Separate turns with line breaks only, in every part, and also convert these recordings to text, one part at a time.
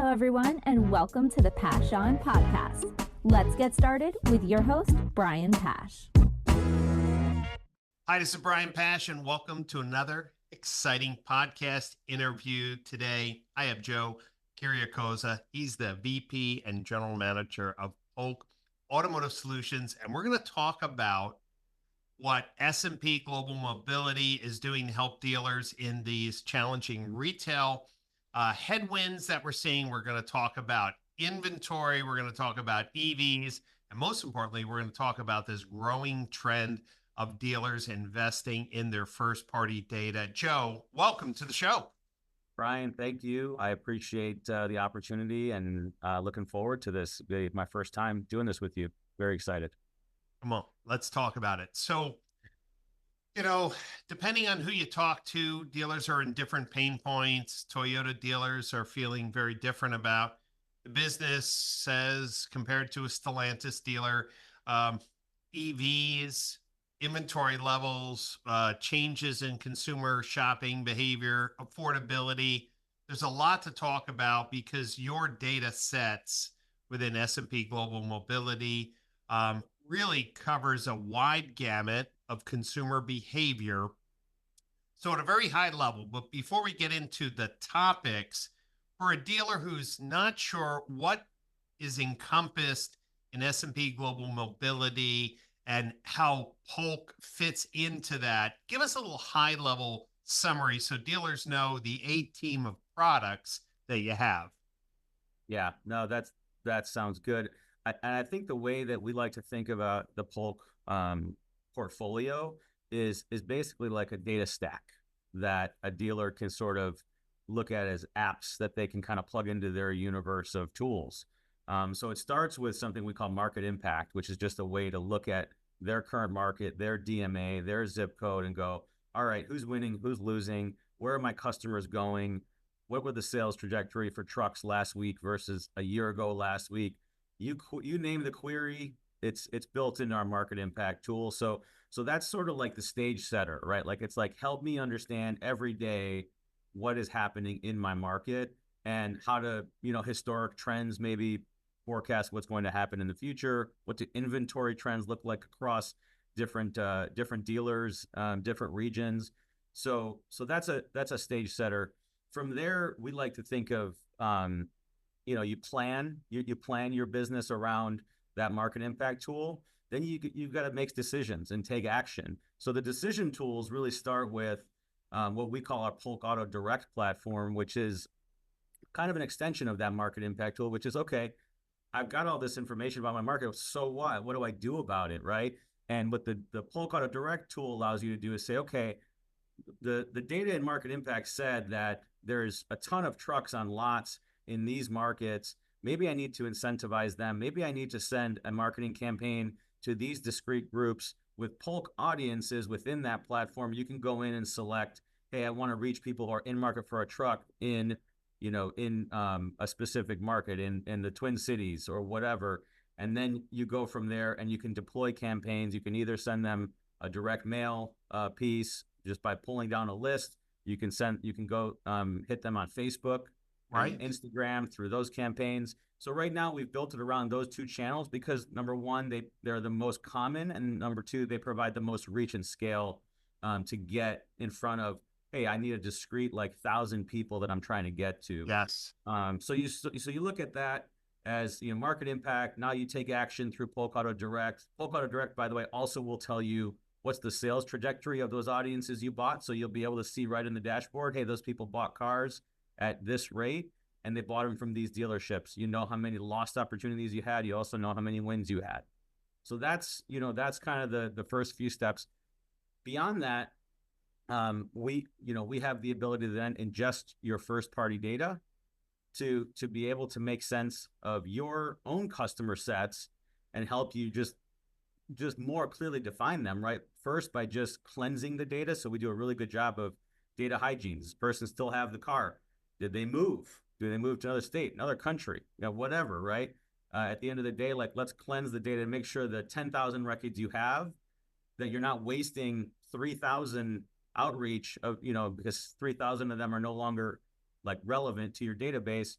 Hello, everyone, and welcome to the Pash On Podcast. Let's get started with your host, Brian Pash.
Hi, this is Brian Pash, and welcome to another exciting podcast interview. Today, I have Joe Kiriakosa. He's the VP and General Manager of Polk Automotive Solutions, and we're going to talk about what S&P Global Mobility is doing to help dealers in these challenging retail headwinds that we're seeing. We're going to talk about inventory. We're going to talk about EVs. And most importantly, we're going to talk about this growing trend of dealers investing in their first-party data. Joe, welcome to the show.
Brian, thank you. I appreciate the opportunity and looking forward to this. My first time doing this with you. Very excited.
Come on, let's talk about it. So, depending on who you talk to, dealers are in different pain points. Toyota dealers are feeling very different about the business, says compared to a Stellantis dealer. EVs, inventory levels, changes in consumer shopping behavior, affordability. There's a lot to talk about because your data sets within S&P Global Mobility really covers a wide gamut of consumer behavior. So at a very high level, but before we get into the topics, for a dealer who's not sure what is encompassed in S&P Global Mobility and how Polk fits into that, give us a little high-level summary so dealers know the A-team of products that you have.
Yeah, no, that sounds good. And I think the way that we like to think about the Polk portfolio is basically like a data stack that a dealer can sort of look at as apps that they can kind of plug into their universe of tools. So it starts with something we call market impact, which is just a way to look at their current market, their DMA, their zip code, and go, all right, who's winning, who's losing, where are my customers going, what were the sales trajectory for trucks last week versus a year ago last week. You name the query, it's built into our market impact tool. So that's sort of like the stage setter, right? Like it's like, help me understand every day what is happening in my market and how to, historic trends, maybe forecast what's going to happen in the future. What do inventory trends look like across different dealers, different regions? So that's a stage setter. From there, we like to think of you plan your business around that market impact tool. Then you've got to make decisions and take action. So the decision tools really start with what we call our Polk Auto Direct platform, which is kind of an extension of that market impact tool, which is, okay, I've got all this information about my market. So what? What do I do about it, right? And what the Polk Auto Direct tool allows you to do is say, okay, the data and market impact said that there's a ton of trucks on lots in these markets. Maybe I need to incentivize them. Maybe I need to send a marketing campaign to these discrete groups. With Polk audiences within that platform, you can go in and select, hey, I want to reach people who are in market for a truck in a specific market in the Twin Cities or whatever. And then you go from there and you can deploy campaigns. You can either send them a direct mail piece just by pulling down a list. You can go hit them on Facebook, right, and Instagram through those campaigns. So right now we've built it around those two channels because number one, they're the most common, and number two, they provide the most reach and scale to get in front of, hey, I need a discrete 1,000 people that I'm trying to get to.
Yes.
So you look at that as market impact. Now you take action through Polk Auto Direct. Polk Auto Direct, by the way, also will tell you what's the sales trajectory of those audiences you bought. So you'll be able to see right in the dashboard, hey, those people bought cars at this rate, and they bought them from these dealerships. You know how many lost opportunities you had. You also know how many wins you had. So that's kind of the first few steps. Beyond that, we have the ability to then ingest your first party data to be able to make sense of your own customer sets and help you just more clearly define them, right? First, by just cleansing the data. So we do a really good job of data hygiene. Does this person still have the car? Did they move? Do they move to another state, another country? Whatever, right? At the end of the day, let's cleanse the data and make sure the 10,000 records you have, that you're not wasting 3,000 outreach of, because 3,000 of them are no longer relevant to your database.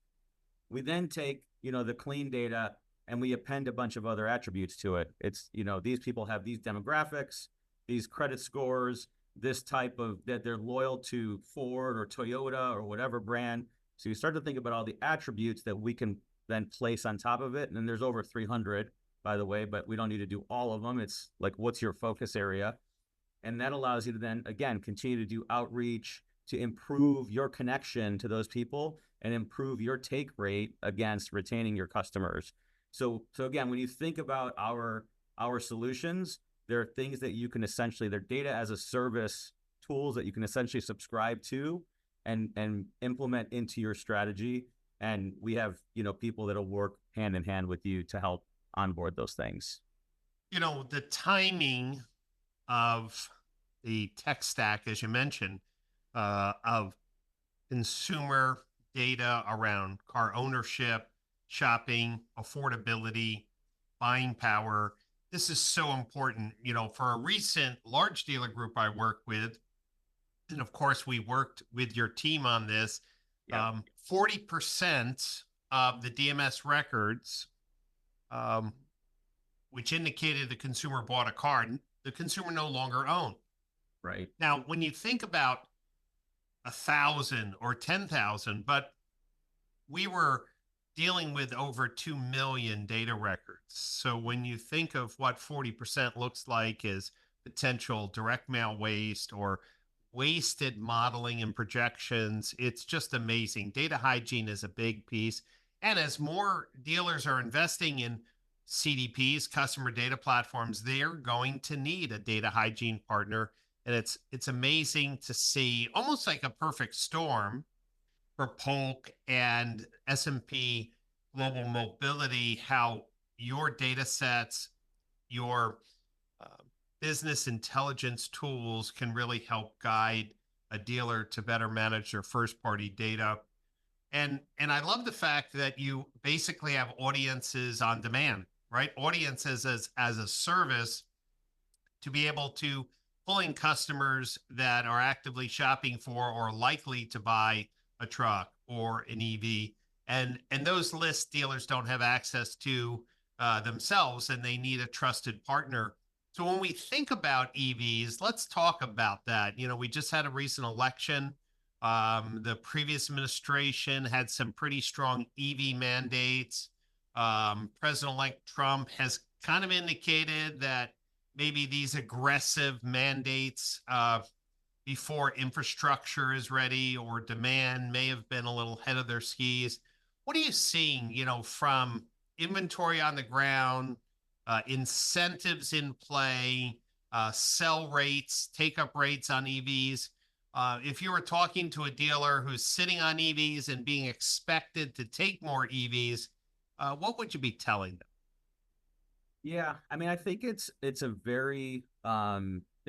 We then take, the clean data and we append a bunch of other attributes to it. It's, these people have these demographics, these credit scores, this type of that they're loyal to Ford or Toyota or whatever brand. So you start to think about all the attributes that we can then place on top of it. And then there's over 300, by the way, but we don't need to do all of them. It's like, what's your focus area? And that allows you to then, again, continue to do outreach to improve your connection to those people and improve your take rate against retaining your customers. So again, when you think about our solutions, there are things that you can essentially, they're data as a service tools that you can essentially subscribe to and implement into your strategy. And we have, people that'll work hand in hand with you to help onboard those things.
The timing of the tech stack, as you mentioned, of consumer data around car ownership, shopping, affordability, buying power. This is so important. For a recent large dealer group I work with, and of course we worked with your team on this, 40% of the DMS records, which indicated the consumer bought a car, the consumer no longer owned.
Right.
Now, when you think about 1,000 or 10,000, but we were dealing with over 2 million data records. So when you think of what 40% looks like as potential direct mail waste or wasted modeling and projections, it's just amazing. Data hygiene is a big piece. And as more dealers are investing in CDPs, customer data platforms, they're going to need a data hygiene partner. And it's amazing to see, almost like a perfect storm for Polk and S&P Global Mobility, how your data sets, your business intelligence tools can really help guide a dealer to better manage their first party data. And I love the fact that you basically have audiences on demand, right? Audiences as a service to be able to pull in customers that are actively shopping for or likely to buy a truck or an EV. And those lists dealers don't have access to themselves, and they need a trusted partner. So when we think about EVs, let's talk about that. We just had a recent election. The previous administration had some pretty strong EV mandates. President-elect Trump has kind of indicated that maybe these aggressive mandates before infrastructure is ready or demand may have been a little ahead of their skis. What are you seeing, from inventory on the ground, incentives in play, sell rates, take-up rates on EVs? If you were talking to a dealer who's sitting on EVs and being expected to take more EVs, what would you be telling them?
Yeah, I mean, I think it's a very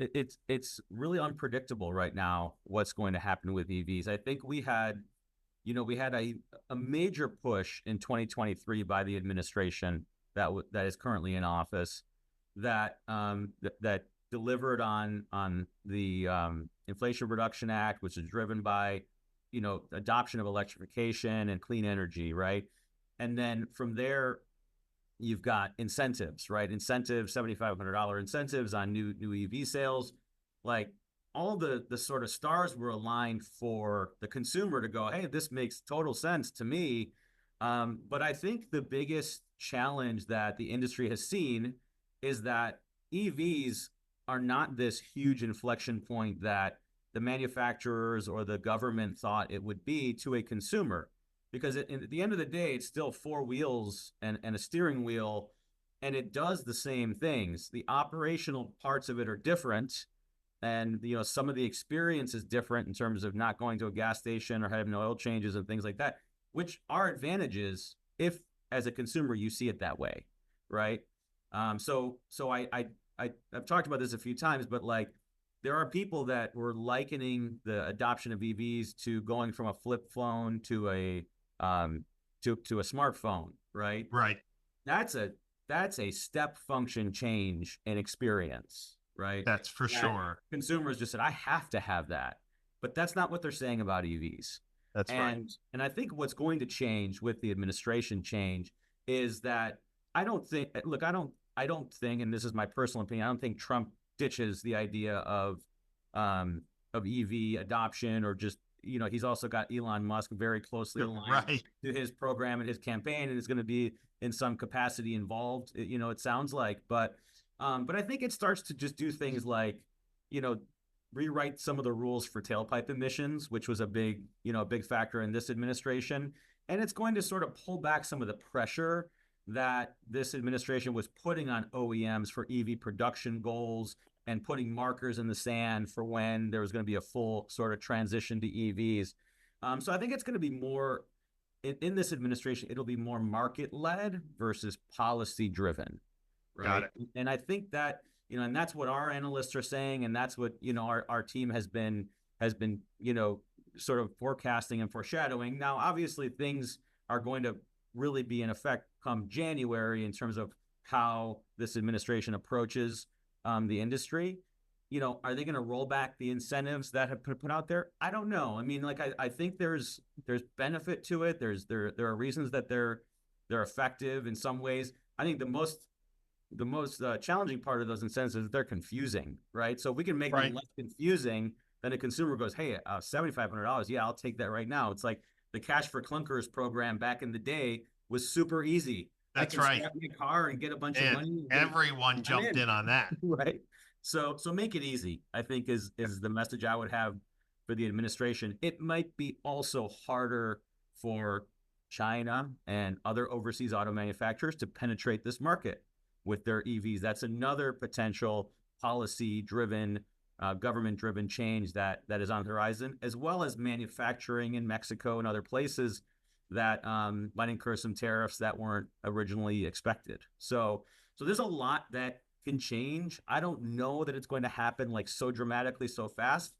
it's really unpredictable right now what's going to happen with EVs. I think we had a major push in 2023 by the administration that is currently in office that that delivered on the Inflation Reduction Act, which is driven by adoption of electrification and clean energy, right? And then from there, you've got incentives, right? Incentives, $7,500 incentives on new EV sales. Like all the sort of stars were aligned for the consumer to go, hey, this makes total sense to me. But I think the biggest challenge that the industry has seen is that EVs are not this huge inflection point that the manufacturers or the government thought it would be to a consumer. Because at the end of the day, it's still four wheels and a steering wheel, and it does the same things. The operational parts of it are different, and some of the experience is different in terms of not going to a gas station or having oil changes and things like that, which are advantages if, as a consumer, you see it that way, right? So I've talked about this a few times, but like there are people that were likening the adoption of EVs to going from a flip phone to a smartphone, right?
Right.
That's a step function change in experience, right?
That's for sure.
Consumers just said, I have to have that. But that's not what they're saying about EVs.
That's right.
And I think what's going to change with the administration change is that I don't think, look, I don't think, and this is my personal opinion, I don't think Trump ditches the idea of EV adoption, or just, he's also got Elon Musk very closely aligned
Right.
to his program and his campaign, and is going to be in some capacity involved, it sounds like. But I think it starts to just do things like, you know, rewrite some of the rules for tailpipe emissions, which was a big factor in this administration. And it's going to sort of pull back some of the pressure that this administration was putting on OEMs for EV production goals, and putting markers in the sand for when there was going to be a full sort of transition to EVs. So I think it's going to be more, in this administration, it'll be more market led versus policy driven,
Got
right?
it.
And I think that, and that's what our analysts are saying, and that's what, our team has been, sort of forecasting and foreshadowing. Now, obviously, things are going to really be in effect come January in terms of how this administration approaches the industry. Are they going to roll back the incentives that have been put out there? I don't know. I mean, like, I think there's benefit to it. There are reasons that they're effective in some ways. I think the most challenging part of those incentives is they're confusing, right? So if we can make them less confusing, then a consumer goes, hey, $7,500, yeah, I'll take that right now. It's like the Cash for Clunkers program back in the day was super easy.
That's
I can
right.
scrap my car and get a bunch of
And
money.
everyone jumped in on that.
Right. So make it easy, I think, is the message I would have for the administration. It might be also harder for China and other overseas auto manufacturers to penetrate this market with their EVs. That's another potential policy-driven, government-driven change that is on the horizon, as well as manufacturing in Mexico and other places that might incur some tariffs that weren't originally expected. So there's a lot that can change. I don't know that it's going to happen like so dramatically so fast,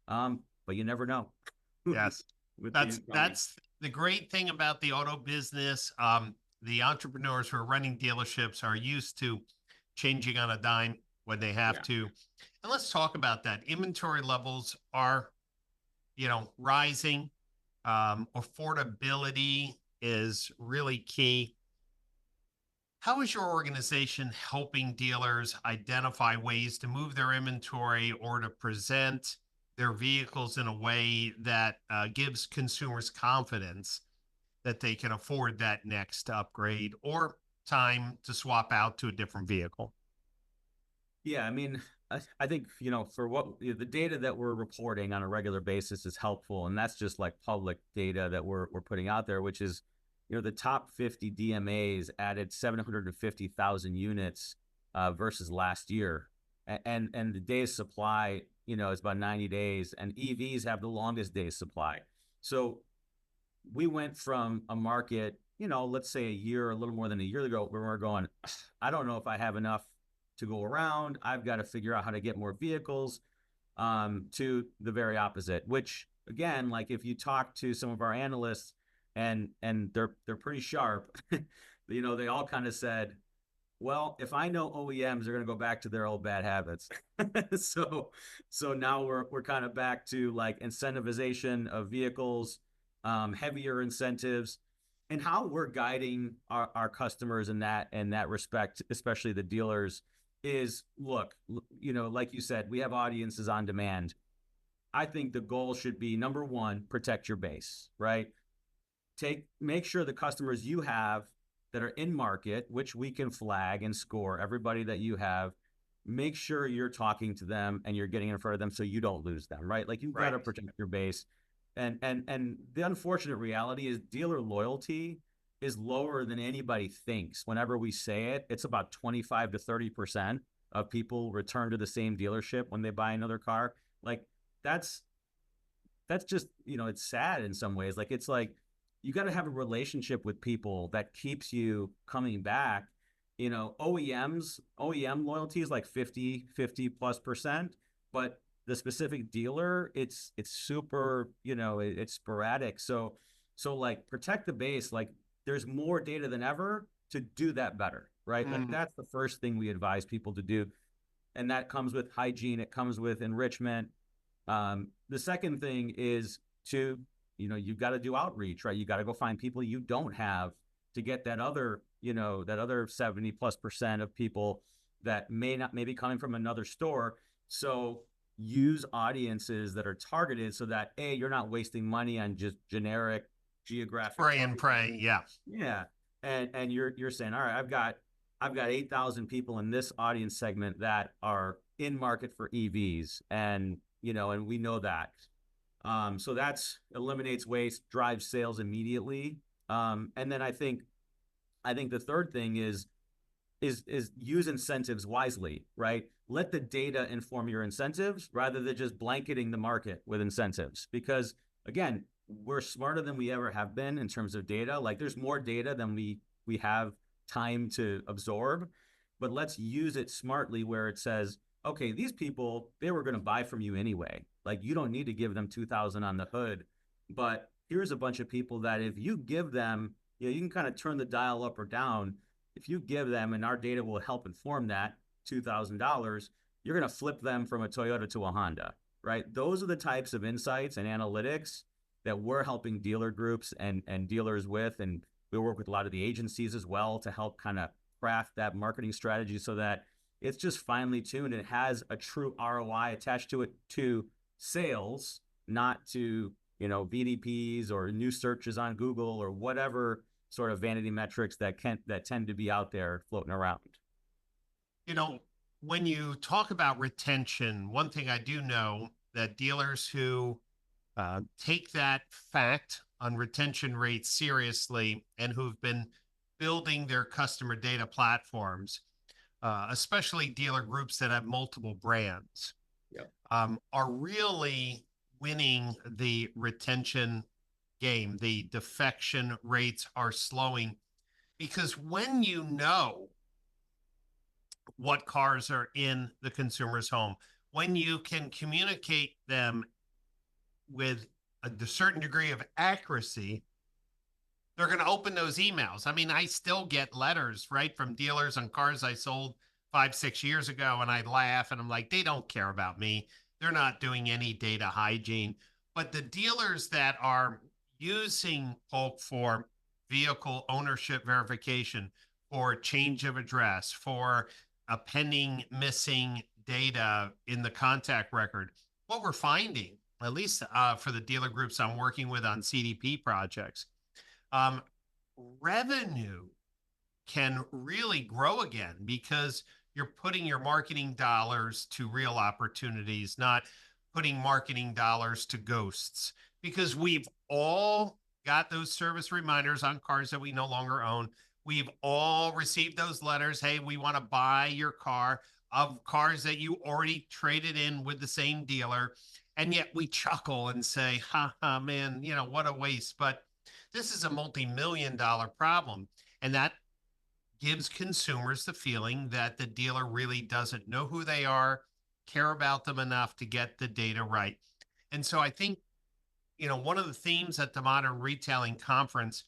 but you never know.
Yes. That's the great thing about the auto business. The entrepreneurs who are running dealerships are used to changing on a dime when they have to. And let's talk about that. Inventory levels are, rising. Affordability is really key. How is your organization helping dealers identify ways to move their inventory or to present their vehicles in a way that gives consumers confidence that they can afford that next upgrade or time to swap out to a different vehicle?
Yeah, I mean, I think, for what the data that we're reporting on a regular basis is helpful. And that's just like public data that we're putting out there, which is, the top 50 DMAs added 750,000 units versus last year. And the days supply, is about 90 days, and EVs have the longest days supply. So we went from a market, let's say a little more than a year ago, where we're going, I don't know if I have enough to go around. I've got to figure out how to get more vehicles, to the very opposite, which, again, like, if you talk to some of our analysts, and they're pretty sharp, they all kind of said, well, if I know OEMs are going to go back to their old bad habits. So now we're kind of back to like incentivization of vehicles, heavier incentives, and how we're guiding our customers in that respect, especially the dealers, is, look, like you said, we have audiences on demand. I think the goal should be, number one, protect your base, right? Make sure the customers you have that are in market, which we can flag and score, everybody that you have, make sure you're talking to them and you're getting in front of them so you don't lose them, right? Like, you've got to protect your base. And the unfortunate reality is dealer loyalty is lower than anybody thinks. Whenever we say it, it's about 25 to 30% of people return to the same dealership when they buy another car. Like, that's just, it's sad in some ways. Like, it's like, you got to have a relationship with people that keeps you coming back. OEM loyalty is like 50 plus percent, but the specific dealer, it's super, it's sporadic. So like, protect the base. Like, there's more data than ever to do that better, right? Like, that's the first thing we advise people to do. And that comes with hygiene. It comes with enrichment. The second thing is to you've got to do outreach, right? You got to go find people you don't have to get that other, that other 70+% of people that may be coming from another store. So use audiences that are targeted so that you're not wasting money on just generic geographic
spray and pray. Yeah.
Yeah. And you're saying, all right, I've got 8,000 people in this audience segment that are in market for EVs, and and we know that. So that's eliminates waste, drives sales immediately. And then I think the third thing is use incentives wisely, right? Let the data inform your incentives rather than just blanketing the market with incentives. Because again, we're smarter than we ever have been in terms of data. Like there's more data than we have time to absorb, but let's use it smartly where it says, okay, these people, they were going to buy from you anyway. Like you don't need to give them 2,000 on the hood, but here's a bunch of people that if you give them, you can kind of turn the dial up or down. If you give them, and our data will help inform that, $2,000, you're going to flip them from a Toyota to a Honda, right? Those are the types of insights and analytics that we're helping dealer groups and dealers with. And we work with a lot of the agencies as well to help kind of craft that marketing strategy so that it's just finely tuned and it has a true ROI attached to it, to sales, not to, VDPs or new searches on Google or whatever sort of vanity metrics that tend to be out there floating around.
When you talk about retention, one thing I do know that dealers who take that fact on retention rates seriously and who've been building their customer data platforms, especially dealer groups that have multiple brands,
Yep.
Are really winning the retention game. The defection rates are slowing because when you know what cars are in the consumer's home, when you can communicate them with a certain degree of accuracy, they're going to open those emails. I mean, I still get letters, right, from dealers on cars I sold 5-6 years ago, and I laugh and I'm like, they don't care about me. They're not doing any data hygiene. But the dealers that are using Polk for vehicle ownership verification, for change of address, for a pending missing data in the contact record, what we're finding, at least for the dealer groups I'm working with on CDP projects, revenue can really grow again because you're putting your marketing dollars to real opportunities, not putting marketing dollars to ghosts. Because we've all got those service reminders on cars that we no longer own. We've all received those letters. Hey, we want to buy your car, of cars that you already traded in with the same dealer. And yet we chuckle and say, ha, man, what a waste. But this is a multi-million-dollar problem. And that gives consumers the feeling that the dealer really doesn't know who they are, care about them enough to get the data right. And so I think, one of the themes at the Modern Retailing Conference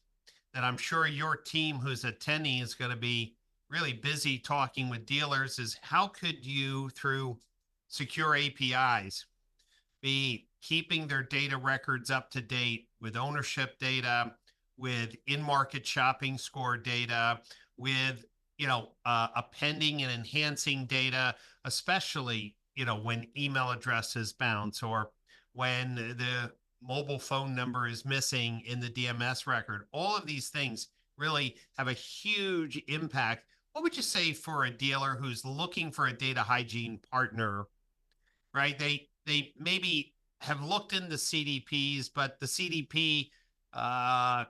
that I'm sure your team who's attending is going to be really busy talking with dealers is how could you, through secure APIs, be keeping their data records up to date with ownership data, with in-market shopping score data, with appending and enhancing data, especially when email addresses bounce or when the mobile phone number is missing in the DMS record. All of these things really have a huge impact. What would you say for a dealer who's looking for a data hygiene partner, right? They maybe have looked into CDPs, but the CDP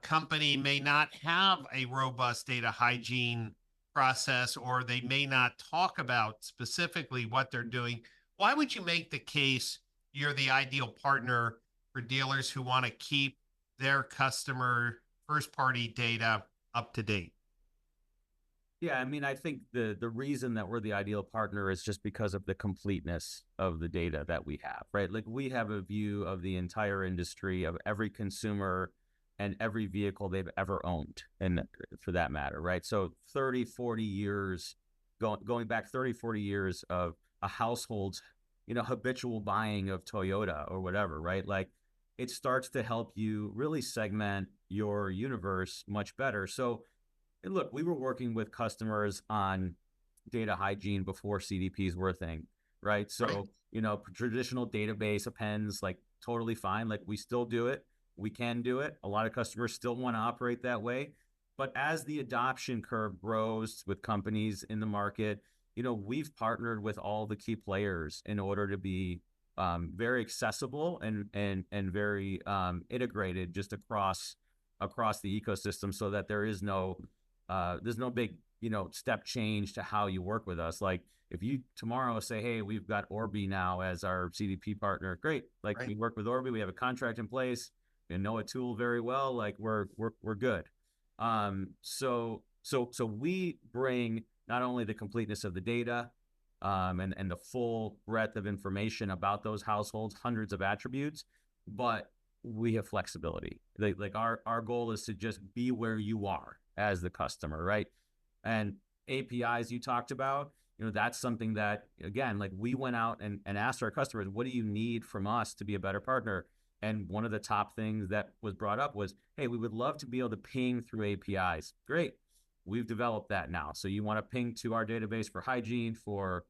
company may not have a robust data hygiene process, or they may not talk about specifically what they're doing. Why would you make the case you're the ideal partner for dealers who want to keep their customer first-party data up to date?
Yeah, I mean, I think the reason that we're the ideal partner is just because of the completeness of the data that we have, right? Like we have a view of the entire industry, of every consumer and every vehicle they've ever owned, and for that matter, right? So 30, 40 years, going back 30, 40 years of a household's, habitual buying of Toyota or whatever, right? Like it starts to help you really segment your universe much better. So, and look, we were working with customers on data hygiene before CDPs were a thing, right? So, traditional database appends, like totally fine. Like we still do it. We can do it. A lot of customers still want to operate that way. But as the adoption curve grows with companies in the market, we've partnered with all the key players in order to be very accessible and very integrated just across the ecosystem, so that there's no big step change to how you work with us. Like if you tomorrow say, hey, we've got Orbi now as our CDP partner, great. Like we work with Orbi, we have a contract in place, we know a tool very well. Like we're good. So we bring not only the completeness of the data, and the full breadth of information about those households, hundreds of attributes, but we have flexibility. Like our goal is to just be where you are as the customer, right? And APIs you talked about, that's something that, again, like we went out and asked our customers, what do you need from us to be a better partner? And one of the top things that was brought up was, hey, we would love to be able to ping through APIs. Great. We've developed that now. So you want to ping to our database for hygiene, for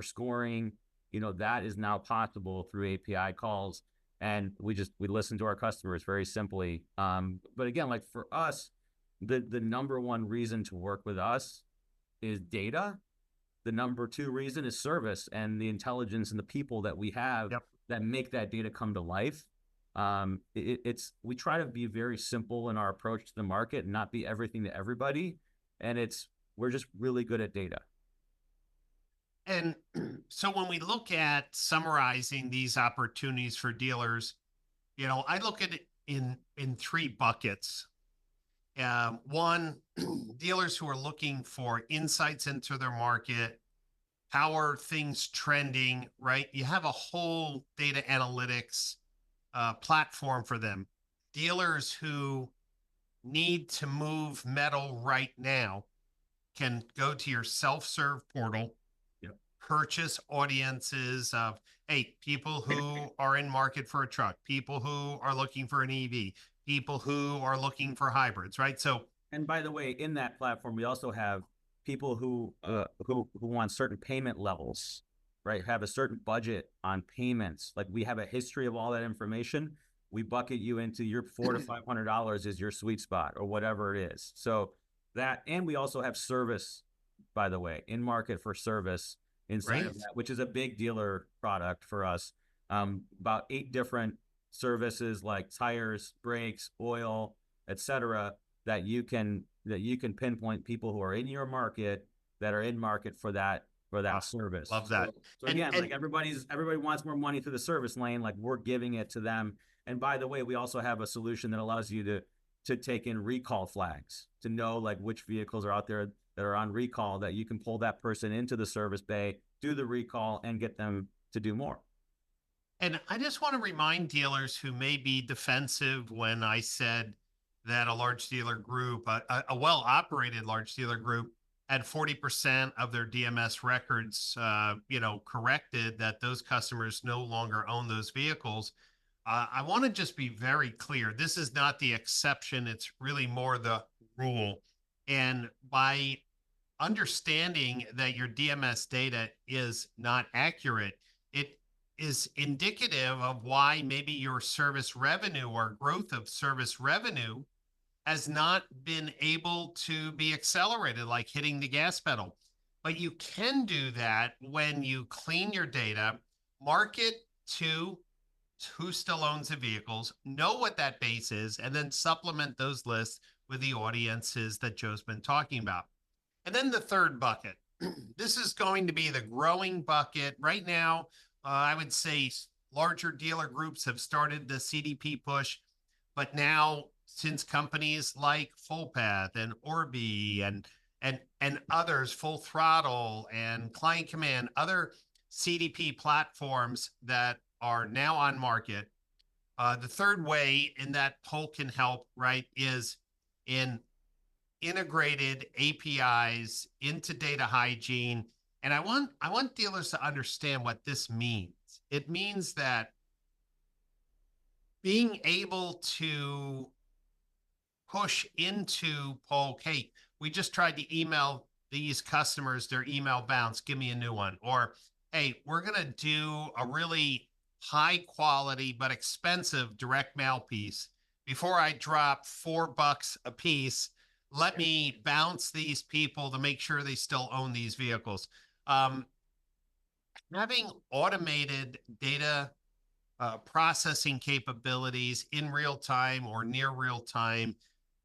scoring, that is now possible through API calls. And we listen to our customers very simply. But again, like for us, the number one reason to work with us is data. The number two reason is service and the intelligence and the people that we have that make that data come to life. We try to be very simple in our approach to the market and not be everything to everybody. And we're just really good at data.
And so when we look at summarizing these opportunities for dealers, I look at it in three buckets. One, dealers who are looking for insights into their market. How are things trending, right? You have a whole data analytics platform for them. Dealers who need to move metal right now can go to your self-serve portal, purchase audiences of, hey, people who are in market for a truck, people who are looking for an EV, people who are looking for hybrids, right? So,
and by the way, in that platform, we also have people who want certain payment levels, right? Have a certain budget on payments. Like we have a history of all that information. We bucket you into your $400 to $500 is your sweet spot or whatever it is. So that, and we also have service, by the way, in market for service inside of that, which is a big dealer product for us. About 8 different services like tires, brakes, oil, etc., that you can pinpoint people who are in your market that are in market for that service.
Love that.
So again, like everybody wants more money through the service lane, like we're giving it to them. And by the way, we also have a solution that allows you to take in recall flags, to know like which vehicles are out there that are on recall, that you can pull that person into the service bay, do the recall, and get them to do more.
And I just want to remind dealers who may be defensive when I said that a large dealer group, a well-operated large dealer group, had 40% of their DMS records, corrected, that those customers no longer own those vehicles. I want to just be very clear. This is not the exception. It's really more the rule. And by understanding that your DMS data is not accurate, it is indicative of why maybe your service revenue or growth of service revenue has not been able to be accelerated, like hitting the gas pedal. But you can do that when you clean your data, market to who still owns the vehicles, know what that base is, and then supplement those lists with the audiences that Joe's been talking about. And then the third bucket, this is going to be the growing bucket. Right now, I would say larger dealer groups have started the CDP push, but now since companies like Full Path and Orbi and others, Full Throttle and Client Command, other CDP platforms that are now on market, the third way in that Polk can help, right, is in integrated APIs into data hygiene. And I want dealers to understand what this means. It means that being able to push into Polk, hey, we just tried to email these customers, their email bounced, give me a new one. Or, hey, we're going to do a really high quality but expensive direct mail piece. Before I drop $4 a piece, let me bounce these people to make sure they still own these vehicles. Um, Having automated data processing capabilities in real time or near real time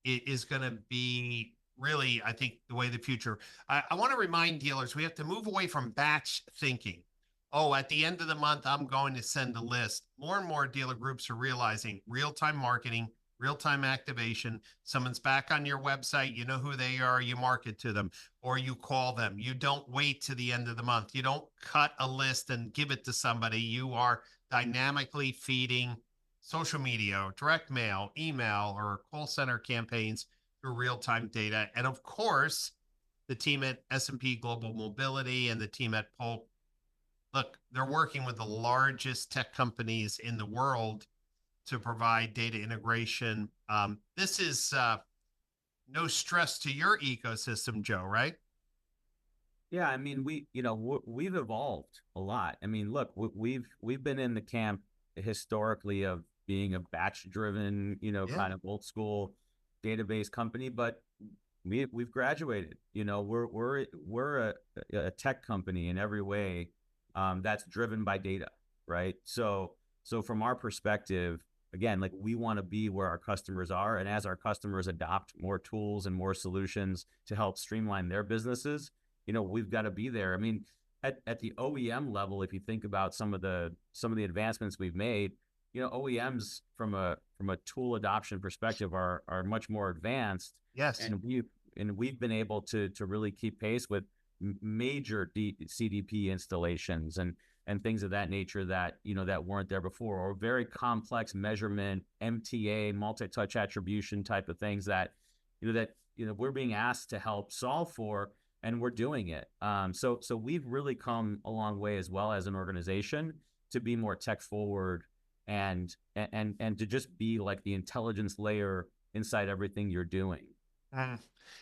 is going to be really, I think, the way of the future. I want to remind dealers we have to move away from batch thinking. Oh, at the end of the month, I'm going to send a list. More and more dealer groups are realizing real time marketing, real time activation. Someone's back on your website, you know who they are, you market to them, or you call them. You don't wait to the end of the month. You don't cut a list and give it to somebody. You are dynamically feeding social media, direct mail, email, or call center campaigns through real-time data. And of course, the team at S&P Global Mobility and the team at Polk, look, they're working with the largest tech companies in the world to provide data integration. This is no stress to your ecosystem, Joe, right?
Yeah, I mean, we've evolved a lot. I mean, look, we've been in the camp historically of being a batch-driven,
Yeah.
kind of old school database company, but we've graduated. We're a tech company in every way, that's driven by data, right? So from our perspective, again, like we want to be where our customers are, and as our customers adopt more tools and more solutions to help streamline their businesses, we've got to be there. I mean, at the OEM level, if you think about some of the advancements we've made, OEMs from a tool adoption perspective are much more advanced.
Yes.
And we've been able to really keep pace with major CDP installations and things of that nature that that weren't there before, or very complex measurement, MTA, multi-touch attribution type of things that we're being asked to help solve for, and we're doing it. So we've really come a long way as well as an organization to be more tech forward and to just be like the intelligence layer inside everything you're doing.
Mm.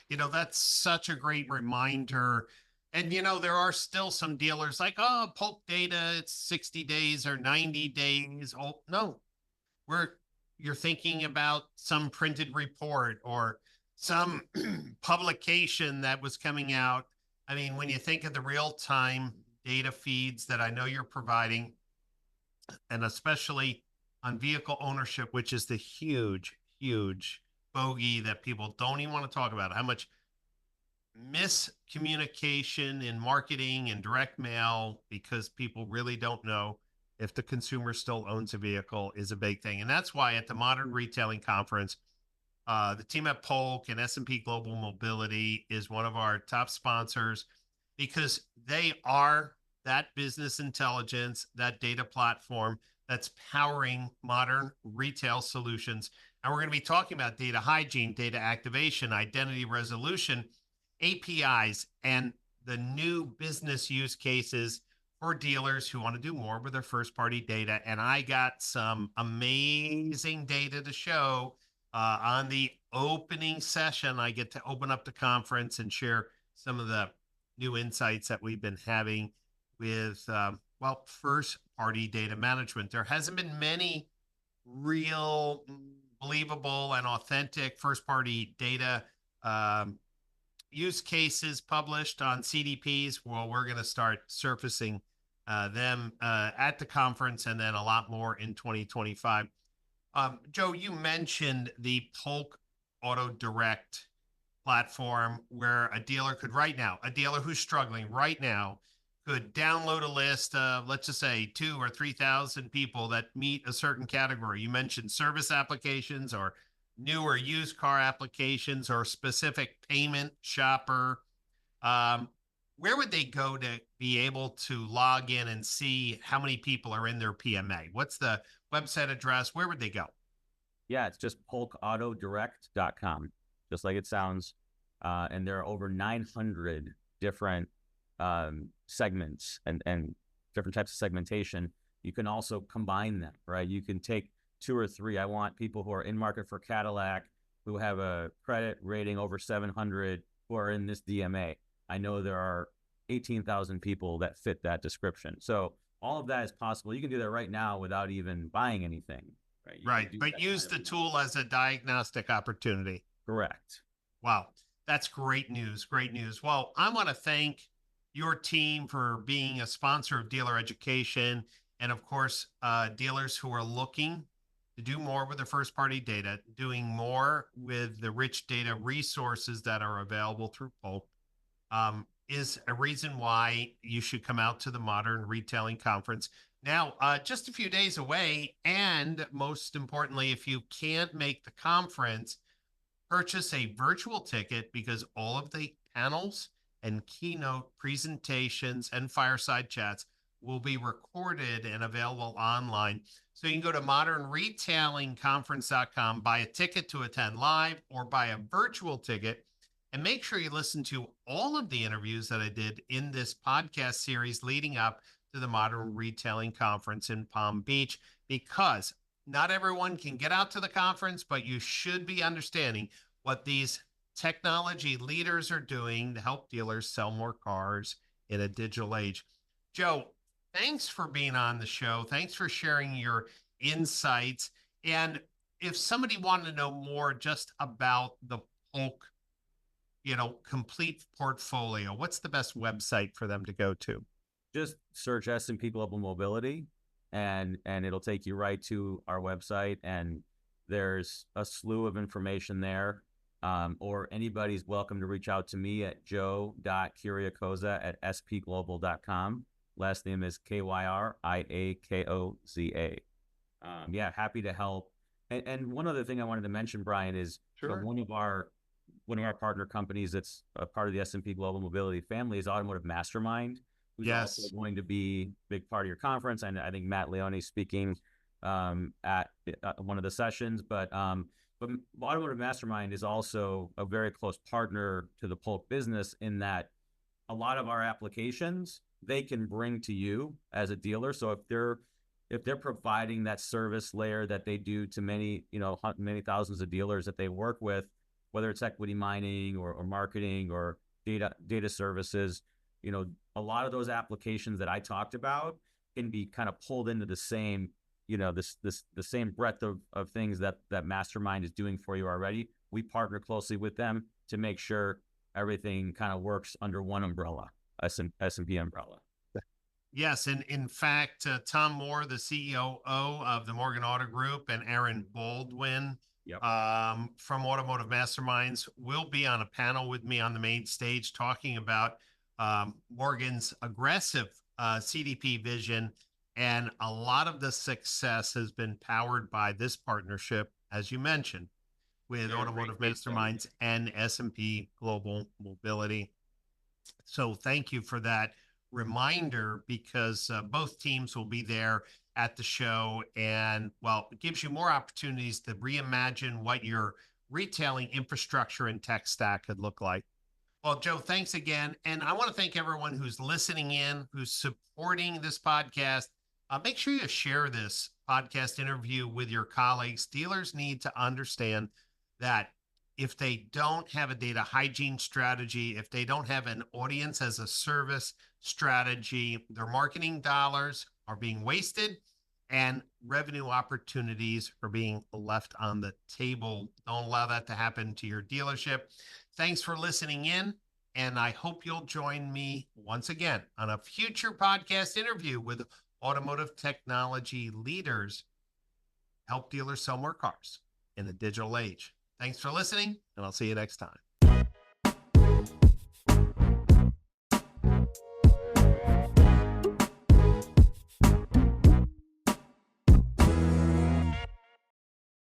That's such a great reminder. And, there are still some dealers like, oh, Polk data, it's 60 days or 90 days. Oh, no, you're thinking about some printed report or some publication that was coming out. I mean, when you think of the real time data feeds that I know you're providing, and especially on vehicle ownership, which is the huge, huge bogey that people don't even want to talk about, how much miscommunication in marketing and direct mail because people really don't know if the consumer still owns a vehicle is a big thing. And that's why at the Modern Retailing Conference, the team at Polk and S&P Global Mobility is one of our top sponsors because they are that business intelligence, that data platform that's powering modern retail solutions. And we're going to be talking about data hygiene, data activation, identity resolution, APIs, and the new business use cases for dealers who want to do more with their first party data. And I got some amazing data to show on the opening session. I get to open up the conference and share some of the new insights that we've been having with, first party data management. There hasn't been many real, believable, and authentic first party data use cases published on CDPs. Well, we're going to start surfacing them at the conference, and then a lot more in 2025. Joe, you mentioned the Polk Auto Direct platform where a dealer who's struggling right now could download a list of, let's just say, 2,000 or 3,000 people that meet a certain category. You mentioned service applications or new or used car applications or specific payment shopper. Where would they go to be able to log in and see how many people are in their PMA? What's the website address? Where would they go?
Yeah, it's just polkautodirect.com, just like it sounds. And there are over 900 different segments and different types of segmentation. You can also combine them, right? You can take two or three. I want people who are in market for Cadillac, who have a credit rating over 700, who are in this DMA. I know there are 18,000 people that fit that description. So all of that is possible. You can do that right now without even buying anything. Right.
Right. But use the tool as a diagnostic opportunity.
Correct.
Wow. That's great news. Great news. Well, I want to thank your team for being a sponsor of Dealer Education. And of course, dealers who are looking to do more with their first party data, doing more with the rich data resources that are available through Polk, is a reason why you should come out to the Modern Retailing Conference. Now, just a few days away. And most importantly, if you can't make the conference, purchase a virtual ticket, because all of the panels and keynote presentations and fireside chats will be recorded and available online. So you can go to modernretailingconference.com, buy a ticket to attend live, or buy a virtual ticket. And make sure you listen to all of the interviews that I did in this podcast series leading up to the Modern Retailing Conference in Palm Beach, because not everyone can get out to the conference, but you should be understanding what these technology leaders are doing to help dealers sell more cars in a digital age. Joe, thanks for being on the show. Thanks for sharing your insights. And if somebody wanted to know more just about the Polk, complete portfolio, what's the best website for them to go to?
Just search S&P Global Mobility, and it'll take you right to our website. And there's a slew of information there. Or anybody's welcome to reach out to me at joe.kiriakoza@spglobal.com. Last name is Kyriakoza. Yeah, happy to help. And one other thing I wanted to mention, Brian, is
Sure.
one of our partner companies that's a part of the S&P Global Mobility family is Automotive Mastermind, who's
Yes.
also going to be a big part of your conference. And I think Matt Leone speaking at one of the sessions. But Automotive Mastermind is also a very close partner to the Polk business, in that a lot of our applications they can bring to you as a dealer. So if they're providing that service layer that they do to many thousands of dealers that they work with, whether it's equity mining or marketing or data services, a lot of those applications that I talked about can be kind of pulled into the same, the same breadth of things that Mastermind is doing for you already. We partner closely with them to make sure everything kind of works under one umbrella, S&P umbrella.
Yes, and in fact, Tom Moore, the CEO of the Morgan Auto Group, and Aaron Baldwin from Automotive Masterminds will be on a panel with me on the main stage talking about Morgan's aggressive CDP vision. And a lot of the success has been powered by this partnership, as you mentioned, with Automotive Masterminds and S&P Global Mobility. So thank you for that reminder, because both teams will be there at the show, and it gives you more opportunities to reimagine what your retailing infrastructure and tech stack could look like. Well, Joe, thanks again. And I want to thank everyone who's listening in, who's supporting this podcast. Make sure you share this podcast interview with your colleagues. Dealers need to understand that if they don't have a data hygiene strategy, if they don't have an audience as a service strategy, their marketing dollars are being wasted and revenue opportunities are being left on the table. Don't allow that to happen to your dealership. Thanks for listening in, and I hope you'll join me once again on a future podcast interview with automotive technology leaders. Help dealers sell more cars in the digital age. Thanks for listening, and I'll see you next time.